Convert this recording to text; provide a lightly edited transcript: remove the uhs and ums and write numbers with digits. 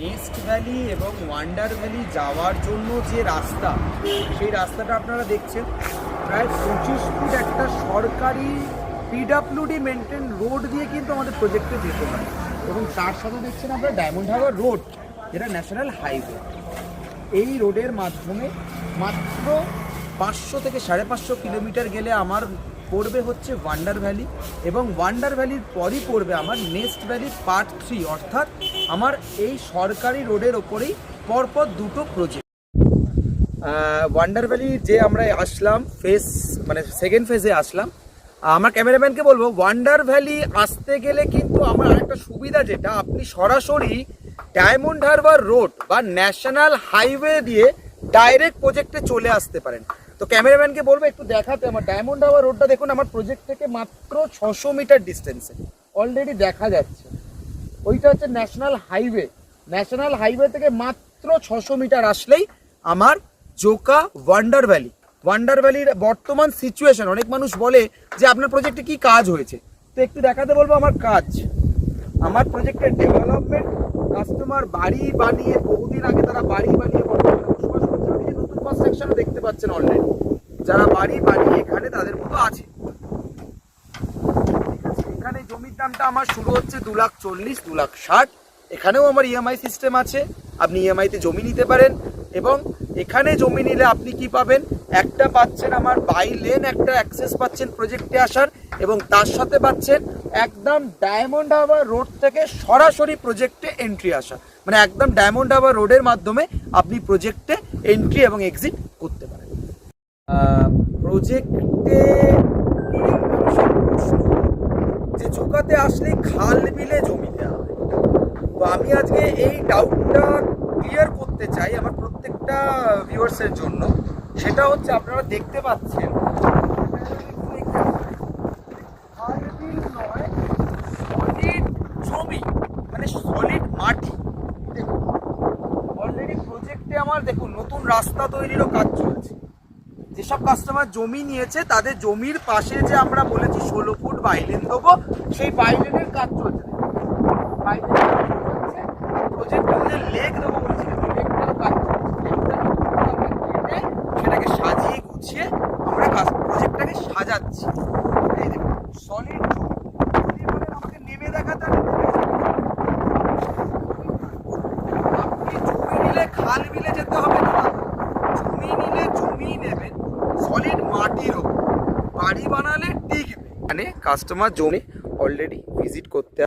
Nest valley এবং wonder valley যাওয়ার জন্য যে রাস্তা, সেই রাস্তাটা আপনারা দেখছেন প্রায় 25 ফুট একটা সরকারি পিডাব্লিউডি মেনটেন রোড দিয়ে কিন্তু আমাদের প্রজেক্টে যেতে হয়। এবং তার সাথে দেখছেন আমরা ডায়মন্ড হারবার রোড, যেটা ন্যাশনাল হাইওয়ে। এই রোডের মাধ্যমে মাত্র 500 থেকে 550 কিলোমিটার গেলে আমার পড়বে হচ্ছে ওয়ান্ডার ভ্যালি, এবং ওয়ান্ডার ভ্যালির পরই পড়বে আমার নেস্ট ভ্যালি পার্ট 3, অর্থাৎ আমার এই সরকারি রোডের ওপরেই পরপর দুটো প্রজেক্ট। ওয়ান্ডার ভ্যালি যে আমরা আসলাম ফেজ, মানে সেকেন্ড ফেজে আসলাম। আমার ক্যামেরাম্যানকে বলবো, ওয়ান্ডার ভ্যালি আসতে গেলে কিন্তু আমার আরেকটা সুবিধা, যেটা আপনি সরাসরি ডায়মন্ড হারবার রোড বা ন্যাশনাল হাইওয়ে দিয়ে ডাইরেক্ট প্রজেক্টে চলে আসতে পারেন। তো ক্যামেরাম্যানকে বলবো একটু দেখাতে। আমার ডায়মন্ড হারবার রোডটা দেখুন, আমার প্রজেক্ট থেকে মাত্র 600 মিটার ডিস্টেন্সে অলরেডি দেখা যাচ্ছে। ওইটা হচ্ছে ন্যাশনাল হাইওয়ে। ন্যাশনাল হাইওয়ে থেকে মাত্র 600 মিটার আসলেই আমার জোকা ওয়ান্ডার ভ্যালি। ওয়ান্ডার ভ্যালির বর্তমান সিচুয়েশন, অনেক মানুষ বলে যে আপনার প্রজেক্টে কি কাজ হয়েছে, তো একটু দেখাতে বলবো আমার কাজ। আমার প্রজেক্টের ডেভেলপমেন্ট, কাস্টমার বাড়ি বানিয়ে, বহুদিন আগে তারা বাড়ি বানিয়ে বসবাস করছে, নতুন কনস্ট্রাকশনও দেখতে পাচ্ছেন অলরেডি, যারা বাড়ি বানিয়ে এখানে তাদের মতো আছে। এখানে জমির দামটা আমার শুরু হচ্ছে 2,40,000, 2,60,000। এখানেও আমার ইএমআই সিস্টেম আছে, আপনি ইএমআইতে জমি নিতে পারেন। এবং এখানে জমি নিলে আপনি কি পাবেন, একটা পাচ্ছেন আমার বাই লেন একটা অ্যাক্সেস পাচ্ছেন প্রজেক্টে আসার, এবং তার সাথে পাচ্ছেন একদম ডায়মন্ড হারবার রোড থেকে সরাসরি প্রজেক্টে এন্ট্রি আসা। মানে একদম ডায়মন্ড হারবার রোডের মাধ্যমে আপনি প্রজেক্টে এন্ট্রি এবং এক্সিট করতে পারেন। প্রজেক্টে যে জোকাতে আসলে খাল বিলে জমি দেওয়া হয়, তো আমি আজকে এই ডাউটটা ক্লিয়ার করতে চাই আমার প্রত্যেকটা ভিউয়ার্সের জন্য। সেটা হচ্ছে, আপনারা দেখতে পাচ্ছেন সলিড জমি, মানে সলিড মাটি। দেখুন অলরেডি প্রজেক্টে আমার দেখুন নতুন রাস্তা তৈরিরও কাজ চলছে। যেসব কাস্টমার জমি নিয়েছে তাদের জমির পাশে যে আমরা বলেছি 16 ফুট বাইলেন দেবো, সেই বাইলেনের কাজ চলছে। প্রজেক্টে যে লেক দেবো বলেছি, লেকটারও কাজ চলছে। সেটাকে সাজিয়ে গুছিয়ে আমরা প্রজেক্টটাকে সাজাচ্ছি। এই দেখুন সলিড জমি, আমাকে নেমে দেখাতে, আপনি জমি নিলে খাল বিলে যেতে হবে না, জমি নিলে জমি নেবেন সলিড মাটির ওপর, বাড়ি বানালে টিকবে। মানে কাস্টমার জমি অলরেডি ভিজিট করতে